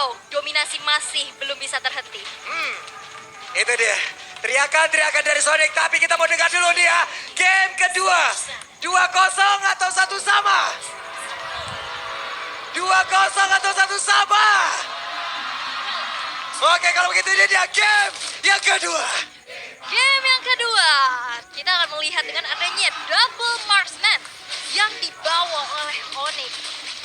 wow, dominasi masih belum bisa terhenti. Itu dia. Teriakan-teriakan dari Sonic. Tapi kita mau dengar dulu dia. Game kedua. 2-0 atau 1 sama? 2-0 atau 1 sama? Oke, kalau begitu ini dia game yang kedua. Game yang kedua, kita akan melihat dengan adanya double marksman yang dibawa oleh Onyx.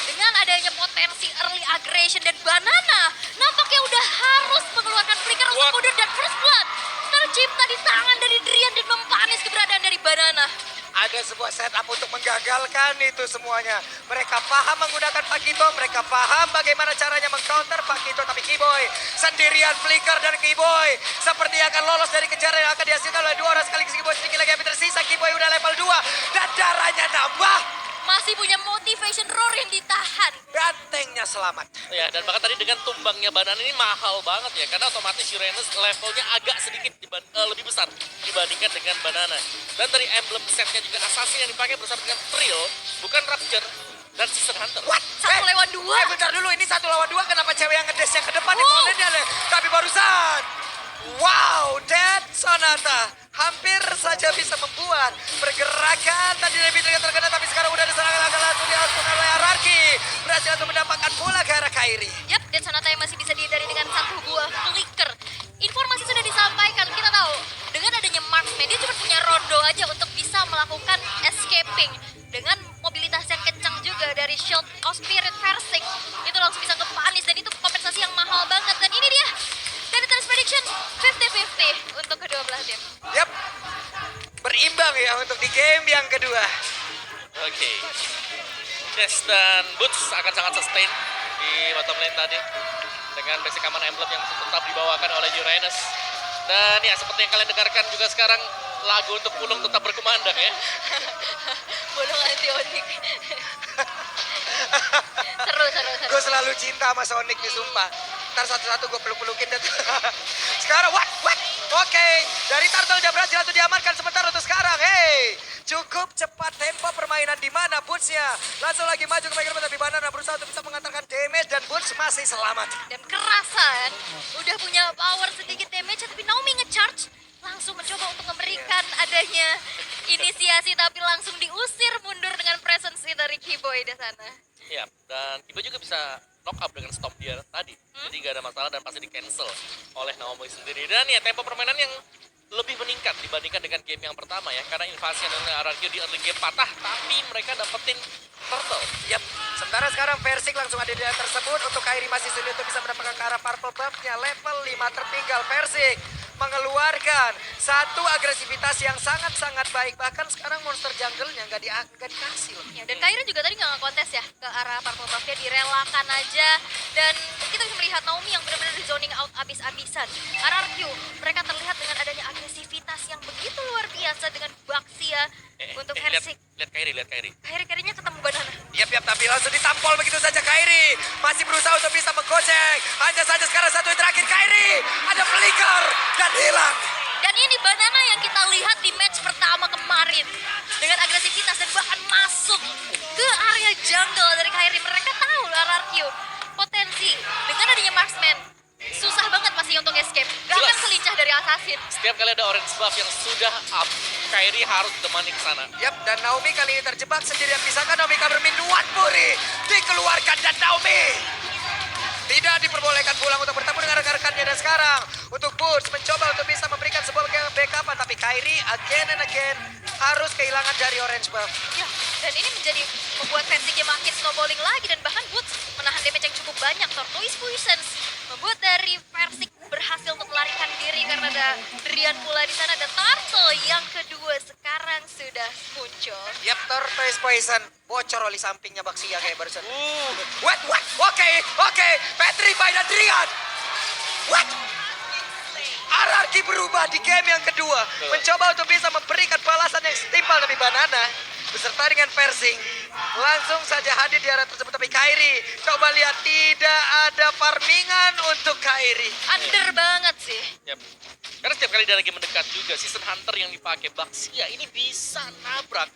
Dengan adanya potensi early aggression dan Banana, nampaknya udah harus mengeluarkan flicker untuk mundur dan first blood. Tercipta di tangan dari Drian dan mempanis keberadaan dari Banana. Ada sebuah setup untuk menggagalkan itu semuanya. Mereka paham menggunakan Pakito, mereka paham bagaimana caranya mengcounter Pakito. Tapi Kiboy sendirian flicker dan Kiboy seperti akan lolos dari kejaran yang akan dihasilkan oleh 2 orang sekaligus. Kiboy sedikit lagi yang tersisa, Kiboy udah level 2 dan darahnya nambah. Masih punya motivation roar yang ditahan. Bantengnya selamat. Ya, dan bahkan tadi dengan tumbangnya Banana ini mahal banget ya. Karena otomatis Uranus levelnya agak sedikit lebih besar dibandingkan dengan Banana. Dan dari emblem setnya juga assassin yang dipakai bersama dengan Trill, bukan Rapture dan Season Hunter. What? 1 lawan 2. Bentar dulu, ini 1 lawan 2. Kenapa cewek yang ngedes yang ke depan nih kolennya deh. Tapi barusan. Wow, Dead Sonata. Hampir saja bisa membuat pergerakan. Tadi lebih terkena, tapi sekarang udah diserang langsung dilakukan oleh Ararki. Berhasil untuk mendapatkan bola ke arah Kairi. Yap, dan Sonata yang masih bisa dihindari dengan 1 buah flicker. Informasi sudah disampaikan, kita tahu. Dengan adanya marksman, dia cuma punya rondo aja untuk bisa melakukan escaping. Dengan mobilitas yang kencang juga dari Shield of Spirit Versing. Itu langsung bisa kepanis, dan itu kompensasi yang mahal banget. Dan ini dia, dari Tennis Prediction, 50-50 untuk kedua belah tim. Yap, berimbang ya untuk di game yang kedua. Oke. Des dan Boots akan sangat sustain di bottom lane tadi. Dengan basic common emblem yang tetap dibawakan oleh Uranus. Dan ya seperti yang kalian dengarkan juga sekarang, lagu untuk Pulung tetap berkumandang ya. Bolong anti Onyx. Seru. Gue selalu cinta sama Sonic nih, sumpah. Ntar satu-satu gue peluk-pelukin dan sekarang what? Oke, dari Turtle udah berhasil untuk diamankan sebentar untuk sekarang. Hey, cukup cepat tempo permainan di mana Boots-nya langsung lagi maju ke bagian tapi Banana berusaha untuk bisa mengantarkan damage dan Boots masih selamat. Dan kerasa kan, udah punya power sedikit damage, tapi Naomi nge-charge. Langsung mencoba untuk memberikan adanya inisiasi, tapi langsung diusir mundur dengan presence dari Kiboy di sana. Ya, dan Kibo juga bisa knock up dengan stomp dia tadi. Jadi gak ada masalah dan pasti di cancel oleh Naomi sendiri. Dan ya tempo permainan yang lebih meningkat dibandingkan dengan game yang pertama ya. Karena invasi dan RRQ di early game patah, tapi mereka dapetin turtle. Yap, sementara sekarang Versing langsung ada di daerah tersebut. Untuk Kairi masih sulit untuk bisa mendapatkan ke arah purple buff-nya. Level 5 tertinggal Versing mengeluarkan satu agresivitas yang sangat-sangat baik. Bahkan sekarang monster jungle-nya nggak dikasih loh. Ya, dan Kairi juga tadi nggak kontes ya ke arah purple buff-nya, direlakan aja. Dan kita bisa melihat Naomi yang benar-benar di zoning out abis-abisan. RRQ, mereka terlihat dengan adanya agresivitas yang begitu luar biasa dengan Baxia untuk Versing. Lihat Kairi. Kairi-kairinya ketemu Banana. Yap, tapi langsung ditampol begitu saja Kairi. Masih berusaha untuk bisa menggocek. Hanya saja sekarang satu yang terakhir Kairi. Ada flicker dan hilang. Dan ini Banana yang kita lihat di match pertama kemarin. Dengan agresivitas dan bahkan masuk ke area jungle dari Kairi. Mereka tahu RRQ potensi. Dengan adanya marksman, susah banget pasti untuk escape. Gak akan Jelas. selincah dari assassin. Setiap kali ada orange buff yang sudah up, Kairi harus temani ke sana. Yap, dan Naomi kali ini terjebak sendirian. Bisakah Naomi cover mid? One Puri dikeluarkan dan Naomi tidak diperbolehkan pulang untuk bertemu dengan rekan-rekannya. Dan sekarang untuk Boots mencoba untuk bisa memberikan sebuah backupan. Tapi Kairi again and again harus kehilangan dari orange buff. Ya, dan ini membuat Versingnya makin snowballing lagi. Dan bahkan Boots menahan damage yang cukup banyak. Tortoise Poisons membuat dari Versing berhasil untuk melarikan diri karena ada Drian pula di sana. Dan Turtle yang kedua sekarang sudah muncul. Yap, Tortoise Poison bocor oli sampingnya Baxia kayak barusan. What? Oke. Petrify dan Drian. What? RRQ berubah di game yang kedua. Mencoba untuk bisa memberikan balasan yang setimpal dari Banana. Beserta dengan Versing. Langsung saja hadir di area tersebut. Tapi Kairi, coba lihat tidak ada farmingan untuk Kairi. Under banget sih. Yap. Karena setiap kali dia lagi mendekat juga, Season Hunter yang dipakai Baxia ini bisa nabrak.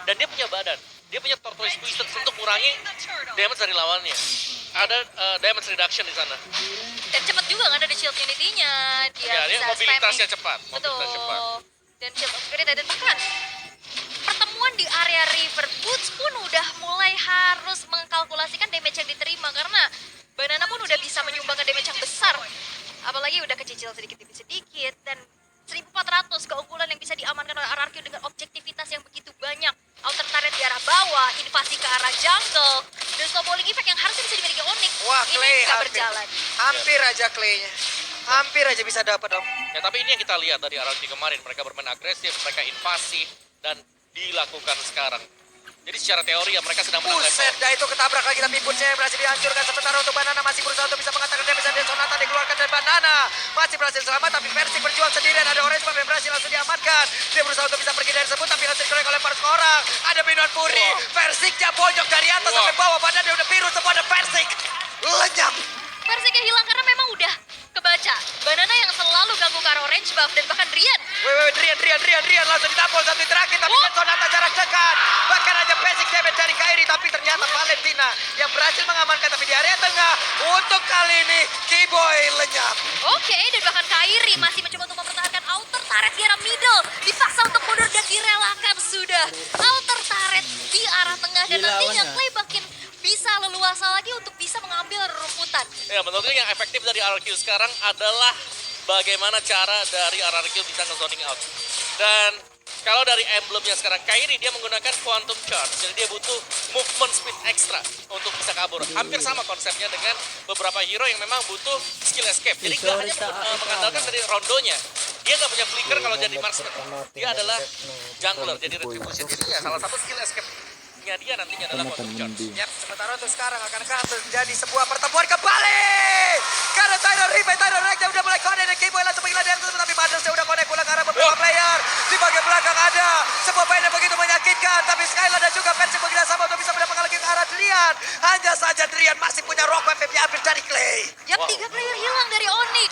Dan dia punya badan. dia punya Tortoise Twisted untuk kurangi damage dari lawannya. Ada damage reduction di sana. Dan cepat juga kan ada shield unity-nya. Ya, dia bisa mobilitasnya spamming. cepat. Betul. Mobilitas cepat. Dan shield of spirit dan bahkan pertemuan di area River Boots pun udah mulai harus mengkalkulasikan damage yang diterima karena Banana pun udah bisa menyumbangkan damage yang besar. Apalagi udah kecicil sedikit demi sedikit dan 1400 keunggulan yang bisa diamankan oleh RRQ dengan objektivitas yang begitu banyak. Outer turret di arah bawah, invasi ke arah jungle, dan snowballing effect yang harusnya bisa dimiliki Onyx. Wah, Ini Clay nggak hampir. berjalan. Hampir aja Clay-nya. Hampir aja bisa dapat Om. Ya, tapi ini yang kita lihat dari RRQ kemarin. Mereka bermain agresif, mereka invasi, dan dilakukan sekarang. Jadi secara teori ya mereka sedang menang Buset, level. dah itu ketabrak lagi tapi Boots-nya berhasil dihancurkan. Sementara untuk Banana masih berusaha untuk bisa mengatakan damage dan Sonata dikeluarkan dari Banana. Masih berhasil selamat tapi Persik berjuang sendirian. Ada Orange Buff yang berhasil langsung diamankan. Dia berusaha untuk bisa pergi dari tersebut tapi langsung dikorek oleh para orang. Ada Minuan Puri. Persiknya bonyok dari atas sampai bawah. Badan dia udah biru semua ada Persik. Lenyap. Persiknya hilang karena memang udah kebaca. Banana yang selalu ganggu ke arah Orange Buff dan bahkan Rian. Wait, Rian langsung ditampol satu terakhir tapi Oh. kan Sonata jarak dekat. Bahkan aja basic damage dari Kairi tapi ternyata Valentina yang berhasil mengamankan tapi di area tengah. Untuk kali ini Keyboy lenyap. Oke, dan bahkan Kairi masih mencoba untuk mempertahankan outer turret di arah middle. Dipaksa untuk mundur dan direlakan sudah. Outer turret di arah tengah dan Dilawan nantinya ya? Clay makin bisa leluasa lagi untuk bisa mengambil rumputan. Ya, menurut gue yang efektif dari RRQ sekarang adalah bagaimana cara dari RRQ bisa nge-zoning out. Dan kalau dari emblemnya sekarang, Kairi dia menggunakan Quantum Charge. Jadi dia butuh movement speed ekstra untuk bisa kabur. Hampir sama konsepnya dengan beberapa hero yang memang butuh skill escape. Jadi nggak hanya mengandalkan dari rondonya. Dia nggak punya flicker kalau jadi marksman. Dia adalah jungler, jadi retribution. Jadi ya salah satu skill escape-nya dia nantinya adalah Quantum Charge. Yap, sementara untuk sekarang akankah terjadi sebuah pertemuan kembali? Karena Tyler Rex udah mulai connect dan Keyboy langsung menghilang dari tersebut tapi Badersnya udah connect pulang ke arah beberapa player. Di bagian belakang ada sebuah main yang begitu menyakitkan tapi Skylar dan juga Persik begitu sama untuk bisa mendapatkan lagi ke arah Drian. Hanya saja Drian masih punya rock wave yang diambil dari Clay. Yap, 3 player hilang dari Onyx.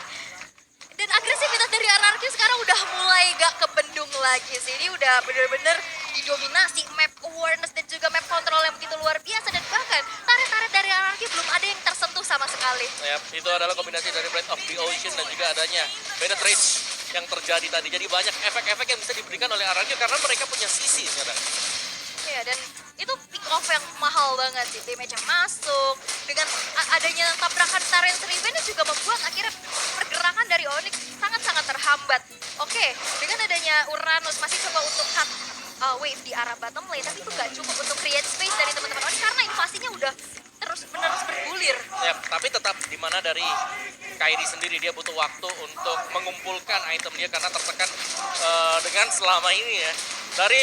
Dan agresivitas dari RRQ sekarang udah mulai gak kebendung lagi sih. Ini udah bener-bener didominasi map awareness dan juga map control yang begitu luar biasa. Dan bahkan tarik-tarik dari RRQ belum ada yang tersentuh sama sekali. Ya, itu adalah kombinasi dari Blade of the Ocean dan juga adanya Penetrate yang terjadi tadi. Jadi banyak efek-efek yang bisa diberikan oleh RRQ karena mereka punya sisi sekarang. Ya, dan itu pick off yang mahal banget sih. Damage yang masuk. Dengan adanya tabrakan Tyrant's Revenge juga membuat akhirnya pergerakan dari Onyx sangat-sangat terhambat. Oke, dengan adanya Uranus masih coba untuk cut wave di arah bottom lane, tapi itu nggak cukup untuk create space dari teman-teman Onyx karena invasinya udah terus-menerus bergulir. Ya, tapi tetap di mana dari Kairi sendiri dia butuh waktu untuk mengumpulkan item dia karena tertekan dengan selama ini ya. Dari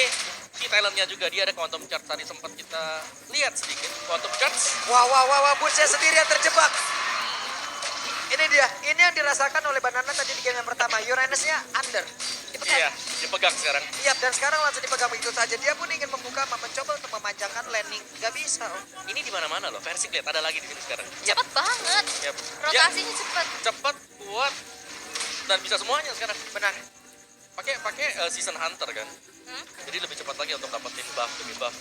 si Thailandnya juga dia ada Quantum Charge tadi sempat kita lihat sedikit. Quantum Charge. Wah, Boots-nya sendirian terjebak. Ini dia, ini yang dirasakan oleh Banana tadi di game yang pertama. Uranus-nya under. Iya, dipegang sekarang. Iya, dan sekarang langsung dipegang begitu saja. Dia pun ingin mencoba untuk memanjangkan landing. Gak bisa, Om. Ini di mana-mana loh. Versi lihat ada lagi di sini sekarang. Cepet banget. Yap. Rotasinya cepet. Cepat, kuat, dan bisa semuanya sekarang. Benar. Pakai season hunter kan. Jadi lebih cepat lagi untuk dapetin buff demi buff.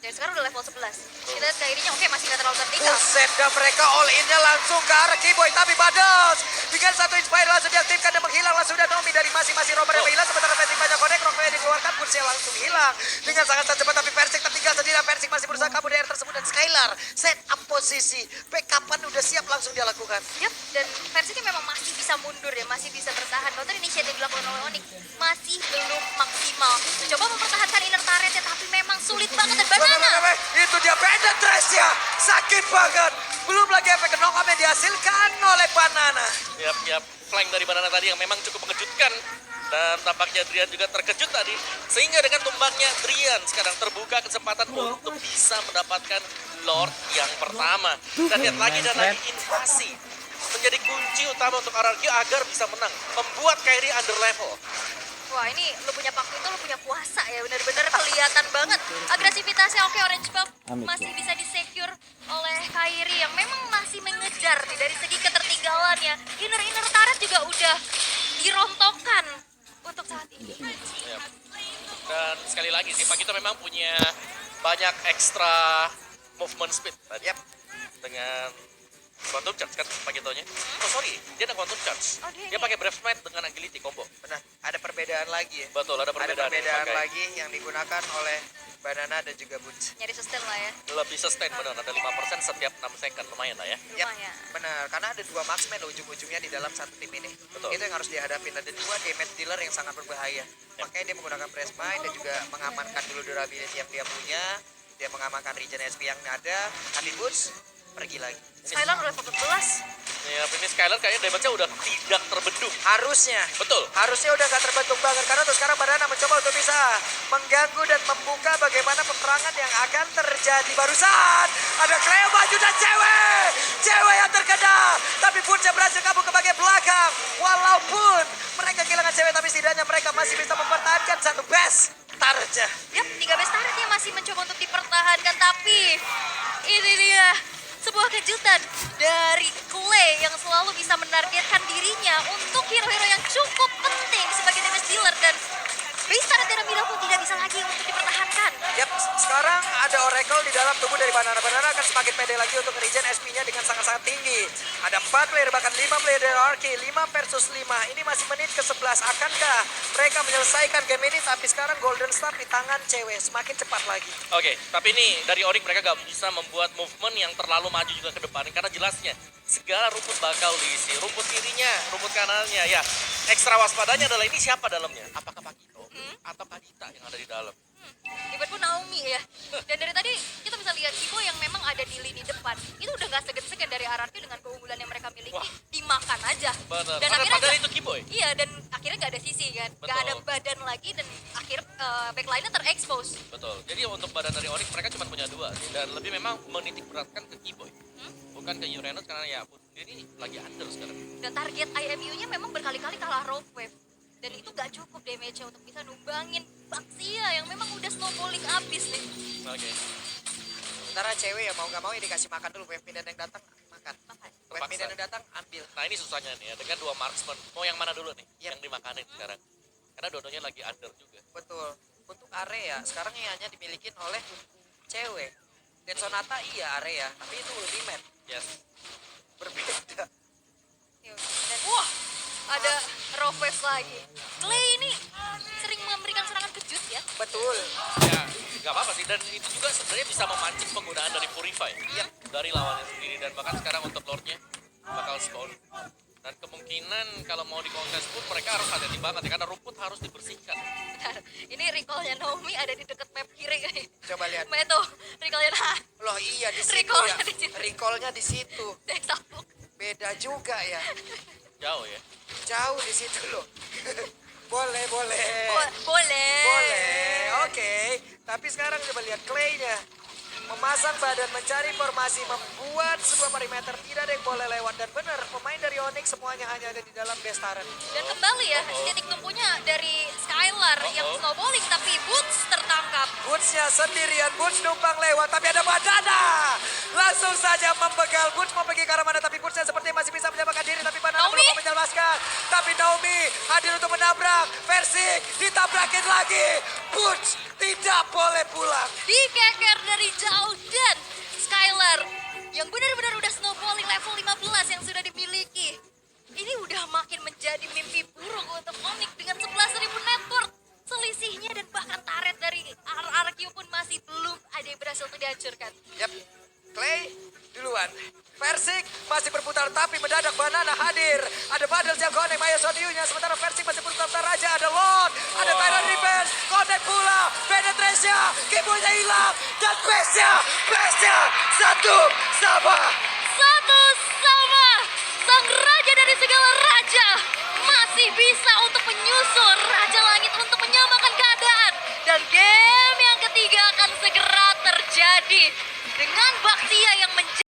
Dan sekarang udah level 11. Kita lihat Kairinya oke masih nggak terlalu tertinggal. Buset, dan mereka all in-nya langsung ke arah Keyboy. Tapi Badas dengan satu inspire langsung diaktifkan dan menghilang. Langsung ada Nomi dari masing-masing Robert yang menghilang. Sementara Persik banyak connect, Rocknya dikeluarkan. Bursnya langsung hilang. Dengan sangat cepat tapi Persik tertinggal sendirian. Persik masih berusaha kabur dari tersebut. Dan Skylar set up posisi. Backupan udah siap langsung dia lakukan. Yap, dan Persik memang masih bisa mundur ya, masih bisa bertahan. Counter initiative dilakukan oleh Onyx masih belum maksimal. Mencoba mempertahankan inner turret ya, tapi memang sulit banget. Dan Banana. Itu dia penetrasi-nya. Sakit banget. Belum lagi efek knock-up yang dihasilkan oleh Banana. Yap. Flank dari Banana tadi yang memang cukup mengejutkan. Dan tampaknya Drian juga terkejut tadi. Sehingga dengan tumbangnya Drian sekarang terbuka kesempatan untuk bisa mendapatkan Lord yang pertama. Dan lihat lagi dan lagi invasi. Menjadi kunci utama untuk RRQ agar bisa menang. Membuat Kairi under level. Wah, ini lu punya waktu itu, lu punya puasa ya, bener-bener kelihatan banget. Agresivitasnya oke, Orange Buff masih bisa di-secure oleh Kairi yang memang masih mengejar nih dari segi ketertinggalannya. Inner turret juga udah dirontokkan untuk saat ini. Yap. Dan sekali lagi sih, Pak kita memang punya banyak ekstra movement speed tadi. Yap. Dengan quantum charge kan pakai taunya. Oh sorry, dia ada quantum charge. Oh, Dia pakai breath smite dengan agility combo. Benar, ada perbedaan lagi ya. Betul, ada Ada perbedaan. perbedaan yang dipakai. lagi yang digunakan oleh Banana dan juga Boots. Nyari sustain lah ya. Lebih sustain benar, ada 5% setiap 6 second, lumayan lah ya. Yap, Lumayan. benar. Karena ada 2 marksman ujung-ujungnya di dalam satu tim ini. Betul. Itu yang harus dihadapin. Ada 2 damage dealer yang sangat berbahaya. Makanya dia menggunakan press mind dan juga mengamankan dulu durability yang dia punya. Dia mengamankan regen SP yang ada. Tapi Boots pergi lagi. Skylar udah 14. Ya, ini Skylar kayaknya damage-nya udah tidak terbendung. Harusnya. Betul. Harusnya udah gak terbentuk banget. Karena tuh sekarang Banana mencoba untuk bisa mengganggu dan membuka bagaimana peperangan yang akan terjadi. Barusan ada Cleo maju dan cewek yang terkena. Tapi Boots berhasil kabur ke bagian belakang. Walaupun mereka kehilangan cewek, tapi setidaknya mereka masih bisa mempertahankan satu best target. Yap, 3 best turret yang masih mencoba untuk dipertahankan. Tapi ini dia sebuah kejutan dari Clay yang selalu bisa menargetkan dirinya untuk hero-hero yang cukup penting sebagai damage dealer. Dan base turret Terramina pun tidak bisa lagi untuk dipertahankan. Yap, sekarang ada Oracle di dalam tubuh dari Banana. Banana akan semakin pede lagi untuk regen SP-nya dengan sangat-sangat tinggi. Ada 4 player, bahkan 5 player dari Arki. 5 versus 5. Ini masih menit ke-11. Akankah mereka menyelesaikan game ini? Tapi sekarang Golden Star di tangan cewek. Semakin cepat lagi. Oke, tapi ini dari Onyx mereka gak bisa membuat movement yang terlalu maju juga ke depan. Karena jelasnya segala rumput bakal diisi. Rumput kirinya, rumput kanannya. Ya, ekstra waspadanya adalah ini siapa dalamnya? Apakah Pakito atau Kadita yang ada di dalam? Even pun Naomi ya. Dan dari tadi kita bisa lihat Kibo yang memang ada di lini depan. Itu udah gak segan-segan dari RRQ dengan keunggulan yang mereka miliki. Wah. Dimakan aja. Benar. Dan akhirnya Padahal nggak- itu Kiboy. Iya, dan akhirnya gak ada sisi kan. Gak Betul. ada badan lagi dan akhir backline-nya terekspos. Betul. Jadi untuk badan dari Onyx mereka cuma punya 2 sih. Dan lebih memang menitik beratkan ke Kiboy. Bukan ke Uranus karena ya pun sendiri lagi under sekarang. Dan target IMU-nya memang berkali-kali kalah rope wave. Dan itu gak cukup damage-nya untuk bisa numbangin Baxia yang memang udah snowballing abis nih. Oke. Sementara cewek ya mau gak mau ya dikasih makan dulu. Wave Midnight yang datang, makan. Makan. Wave Midnight yang datang, ambil. Nah ini susahnya nih ya, dengan 2 marksman. Mau yang mana dulu nih? Yap. Yang dimakanin sekarang. Karena dua-duanya lagi under juga. Betul. Untuk area sekarang ini hanya dimiliki oleh cewek. Dan Sonata iya area, tapi itu ultimate. Yes. Berbeda. Yuk, dan wah, ada rope wave lagi. Clay ini sering memberikan serangan kejut ya. Betul. Ya, nggak apa-apa sih. Dan itu juga sebenarnya bisa memancing penggunaan dari Purify. Iya. Dari lawannya sendiri. Dan bahkan sekarang untuk Lordnya bakal spawn. Dan kemungkinan kalau mau di kontes pun mereka harus hati-hati banget ya. Karena rumput harus dibersihkan. Bentar, ini recall-nya Naomi ada di dekat map kiri. Coba lihat. Meto, recall-nya nah. Loh iya di situ Recall-nya ya. di situ. Recall-nya di situ. Sabuk. Beda juga ya. Jauh ya. Jauh di situ loh. boleh. Boleh. Boleh. Oke. Tapi sekarang coba lihat Clay-nya. Memasang badan, mencari formasi, membuat sebuah perimeter. Tidak ada yang boleh lewat. Dan benar, pemain dari Onyx semuanya hanya ada di dalam base turret. Dan kembali ya, titik tumpunya dari Skylar yang snowballing tapi Boots tertangkap. Boots-nya sendirian, Boots numpang lewat, tapi ada Banana. Langsung saja membegal, Boots mau pergi ke arah mana, tapi Boots-nya sepertinya masih bisa menyelamatkan diri, tapi Banana Naomi? belum mau menyelamatkan. Tapi Naomi hadir untuk menabrak, Versik ditabrakin lagi. Boots tidak boleh pulang. Dikeker dari jauh dan Skylar yang benar-benar udah snowballing level 15 yang sudah dimiliki. Ini udah makin menjadi mimpi buruk untuk Onyx dengan 11.000 network. Selisihnya dan bahkan taret dari RRQ pun masih belum ada yang berhasil untuk dihancurkan. Yap, Clay duluan. Versik masih berputar tapi mendadak Banana hadir. Ada Badal yang connect Maya Sodiunya. Sementara Versik masih berputar aja. Ada Lord, ada Tyrant Revenge. Connect pula. Penetration-nya. Kibonya hilang. Dan base-nya satu sama. Satu sama sang raja dari segala raja masih bisa untuk menyusul